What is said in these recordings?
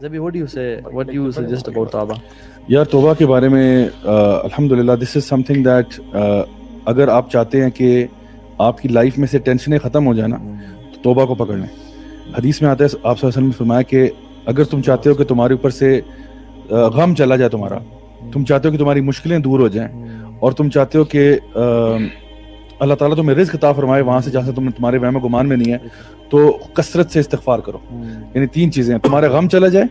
Zabi, what do you say? What do you suggest about توبہ؟ یار توبہ کے بارے میں الحمدللہ دس از سم تھنگ دیٹ اگر آپ چاہتے ہیں کہ آپ کی لائف میں سے ٹینشنیں ختم ہو جائیں نا تو توبہ کو پکڑ لیں. حدیث میں آتا ہے آپ صلی اللہ علیہ وسلم نے فرمایا کہ اگر تم چاہتے ہو کہ تمہارے اوپر سے غم چلا جائے تمہارا، تم چاہتے ہو کہ تمہاری مشکلیں دور ہو جائیں، اور تم چاہتے ہو کہ اللہ تعالیٰ تمہیں رزق عطا فرمائے وہاں سے جہاں سے تمہارے وہم و گمان میں نہیں ہے، تو کثرت سے استغفار کرو. یعنی 3 چیزیں ہیں، تمہارا غم چلا جائے،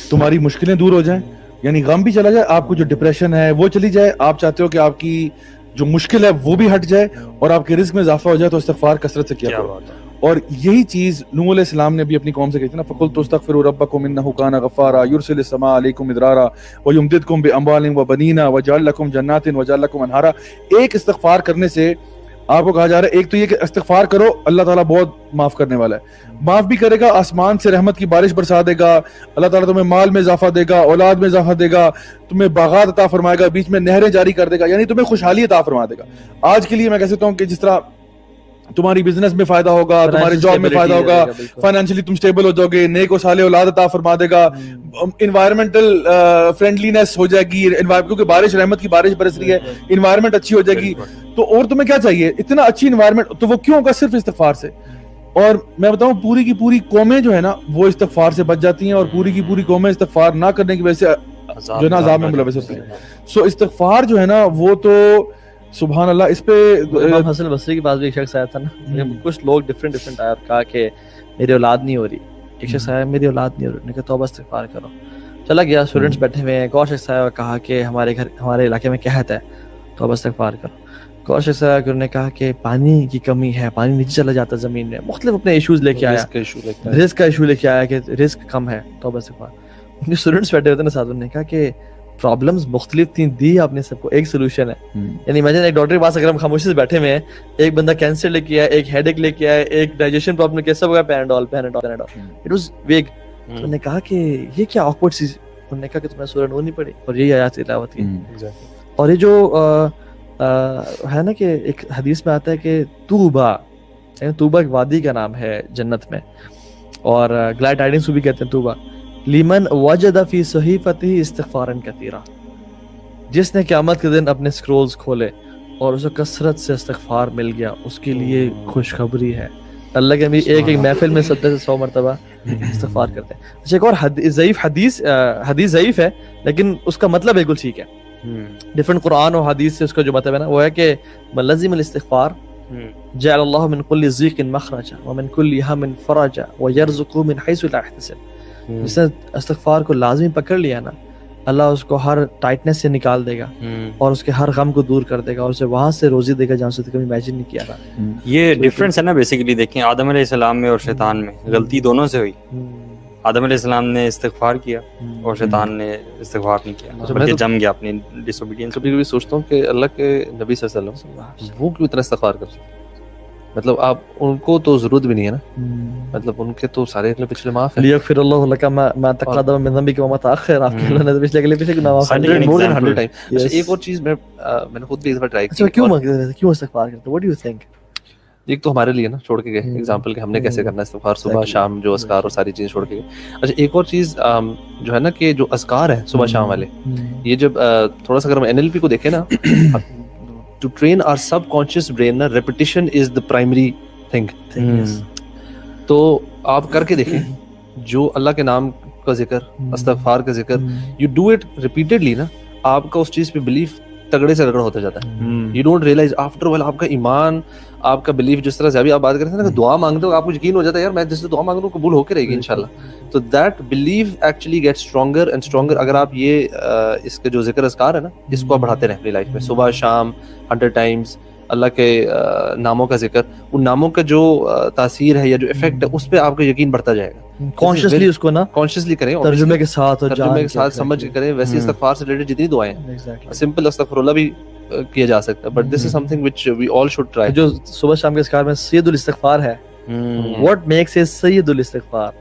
تمہاری مشکلیں دور ہو جائیں، یعنی غم بھی چلا جائے، آپ کو جو ڈپریشن ہے وہ چلی جائے، آپ چاہتے ہو کہ آپ کی جو مشکل ہے وہ بھی ہٹ جائے، اور آپ کے رزق میں اضافہ ہو جائے، تو استغفار کثرت سے کیا کرو. اور یہی چیز نوح علیہ السلام نے بھی اپنی قوم سے کہی تھی نا، فَقُلْتُ اسْتَغْفِرُوا رَبَّكُمْ إِنَّهُ كَانَ غَفَّارًا يُرْسِلِ السَّمَاءَ عَلَيْكُمْ مِدْرَارًا وَيُمْدِدْكُمْ بِأَمْوَالٍ وَبَنِينَ وَيَجْعَلْ لَكُمْ جَنَّاتٍ وَيَجْعَلْ لَكُمْ أَنْهَارًا. ایک استغفار کرنے سے آپ کو کہا جا رہا ہے، ایک تو یہ کہ استغفار کرو، اللہ تعالیٰ بہت معاف کرنے والا ہے، معاف بھی کرے گا، آسمان سے رحمت کی بارش برسا دے گا، اللہ تعالیٰ تمہیں مال میں اضافہ دے گا، اولاد میں اضافہ دے گا، تمہیں باغات عطا فرمائے گا، بیچ میں نہریں جاری کر دے گا، یعنی تمہیں خوشحالی عطا فرما دے گا. آج کے لیے میں کہہ سکتا ہوں کہ جس طرح تمہاری بزنس میں فائدہ ہوگا، تمہارے جاب میں فائدہ ہوگا، فائنینشلی تم سٹیبل ہو جاؤ گے، نیک و صالح اولاد عطا فرما دے گا، انوائرمنٹل فرینڈلینس ہو جائے گی، کیونکہ بارش رحمت کی بارش برس رہی ہے، انوائرمنٹ اچھی ہو جائے گی. تو اور تمہیں کیا چاہیے؟ اتنا اچھی انوائرمنٹ، تو وہ کیوں ہوگا؟ صرف استغفار سے. اور میں بتاؤں پوری کی پوری قومیں جو ہے نا وہ استغفار سے بچ جاتی ہیں، اور پوری کی پوری قومیں استغفار نہ کرنے کی وجہ سے جو ہے نا عذاب میں ملوث ہوتی ہیں. سو استغفار جو ہے نا وہ تو سبحان اللہ. اس پہ امام حسن بصری کے پاس بھی ایک شخص آیا تھا نا، کچھ لوگ ڈفرینٹ آئے اور کہا کہ میری اولاد نہیں ہو رہی. ایک شخص آیا میری اولاد نہیں ہو رہی، نے کہا توبہ استغفار کرو. چلا گیا، اسٹوڈنٹس بیٹھے ہوئے ہیں، ایک اور شخص آیا اور کہا کہ ہمارے علاقے میں قحط ہے، توبہ استغفار کرو. ایک اور شخص آیا کہ انہوں نے کہا کہ پانی کی کمی ہے، پانی نیچے چلا جاتا ہے زمین میں، مختلف اپنے ایشوز لے کے آیا، رزق کا ایشو لے کے آیا کہ رزق کم ہے، توبہ استغفار. ان کے اسٹوڈنٹس بیٹھے ہوتے ہیں ساتھ، انہوں نے کہا کہ پرابلمز مختلف تھیں، دی آپ نے سب کو، ایک سولوشن ہے. یعنی امیجن ایک ڈاکٹر کے پاس اگر ہم خاموشی سے بیٹھے ہوئے ہیں، ایک بندہ کینسر لے کے آیا، ایک ہیڈ ایک لے کے آیا، ایک ڈائجیشن پرابلم کے، سب ہو گیا پیناڈول. اٹ واز ویگ. انہوں نے کہا کہ یہ کیا آکورڈ سی. انہوں نے کہا کہ تمہیں سورہ نور نہیں پڑھی اور یہی آیات تلاوت کی. اور یہ جو ہے نا کہ ایک حدیث میں آتا ہے کہ توبہ ایک وادی کا نام ہے جنت میں، اور گلیڈ ٹائڈنگس کو بھی کہتے ہیں توبہ. لیمن وجد فی صحیفتہ استغفارا کثیرا، جس نے قیامت کے دن اپنے سکرولز کھولے اور اسے کثرت سے استغفار مل گیا، اس کے لیے خوشخبری ہے. اللہ کے نبی ایک محفل میں 70 سے 100 مرتبہ استغفار کرتے ہیں. اچھا، ایک اور حدیث ضعیف ہے لیکن اس کا مطلب بالکل ٹھیک ہے. ڈفرنٹ قرآن اور حدیث سے اس کا جو مطلب ہے نا وہ ہے کہ من لزم الاستغفار جعل اللہ من کل ضیق مخرجا ومن کل ہم فرجا ویرزقہ من حیث لا یحتسب. جس نے استغفار کو لازمی پکڑ لیا نا، اللہ اس کو ہر ٹائٹنس سے نکال دے گا اور اس کے ہر غم کو دور کر دے گا، اور اسے وہاں سے روزی دے گا جہاں سے کبھی امیجن نہیں کیا تھا. یہ ڈفرینس ہے نا بیسیکلی. دیکھیں آدم علیہ السلام میں اور شیطان میں غلطی دونوں سے ہوئی. آدم علیہ السلام نے استغفار کیا اور شیطان نے استغفار نہیں کیا، بلکہ جم گیا اپنی ڈس اوبیڈینس. کبھی کبھی سوچتا ہوں کہ اللہ کے نبی صلی اللہ علیہ وسلم وہ کیوں اتنا استغفار کرتے ہیں؟ مطلب آپ ان کو تو ضرورت بھی نہیں ہے نا، مطلب ان کے تو سارے اگلے پچھلے معاف ہیں. لیغفر اللہ لک ما تقدم من ذنبک وما تاخر. آپ کے اللہ نے پچھلے گناہ معاف کر دیے. 100 ٹائم. ایک اور چیز میں نے خود بھی اس بار ٹرائی کی. کیوں استغفار کرتے؟ What do you think? ایک تو ہمارے لیے نا چھوڑ کے گئے ایگزامپل کہ ہم نے کیسے کرنا ہے استغفار، صبح شام جو اذکار اور ساری چیزیں چھوڑ کے گئے. اچھا، ایک اور چیز جو ہے نا کہ جو اذکار ہے صبح شام والے، یہ جب تھوڑا سا اگر ہم NLP کو دیکھیں نا، to train our subconscious brain نا، repetition is the primary thing. تو آپ کر کے دیکھیں جو اللہ کے نام کا ذکر، استغفار کا ذکر، یو ڈو اٹ ریپیٹڈلی نا، آپ کا اس چیز پہ بلیف تگڑے سے تگڑا ہوتا جاتا ہے. You don't realise after well آپ کا ایمان، آپ کا بلیف، جس طرح سے ابھی آپ بات کرتے ہیں نا کہ دعا مانگتے ہو آپ کو یقین ہو جاتا ہے یار میں جس سے دعا مانگ رہا ہوں قبول ہو کے رہے گی انشاءاللہ. تو that belief actually get stronger and stronger. اگر آپ یہ اس کے جو ذکر اذکار ہے نا اس کو آپ بڑھاتے رہیں اپنی لائف میں، صبح شام 100 ٹائمز اللہ کے ناموں کا ذکر، ان ناموں کا جو تاثیر ہے یا جو افیکٹ ہے اس پہ آپ کا یقین بڑھتا جائے گا. کانشیسلی اس کو نا کانشیسلی کریں، ترجمے کے ساتھ سمجھ کے کریں. ویسے استغفار سے ریلیٹڈ جتنی دعائیں ہیں، سمپل استغفر اللہ بھی کیا جا سکتا ہے، but this is something which we all should try. جو صبح شام کے اذکار میں سید الاستغفار ہے، واٹ میکس اٹ سید الاستغفار،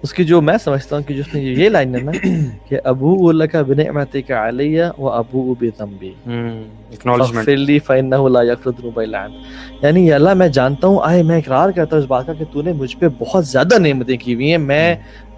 اس کی جو میں سمجھتا ہوں کہ جس میں یہ لائن ہے نا کہ ابوء لک بنعمتک علی وابوء بذنبی فاغفر لی فانہ لا یغفر الذنوب الا انت. یعنی یا اللہ میں جانتا ہوں، میں اقرار کرتا ہوں اس بات کا کہ تو نے مجھ پہ بہت زیادہ نعمتیں کی ہوئی ہیں، میں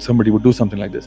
somebody would do something like this,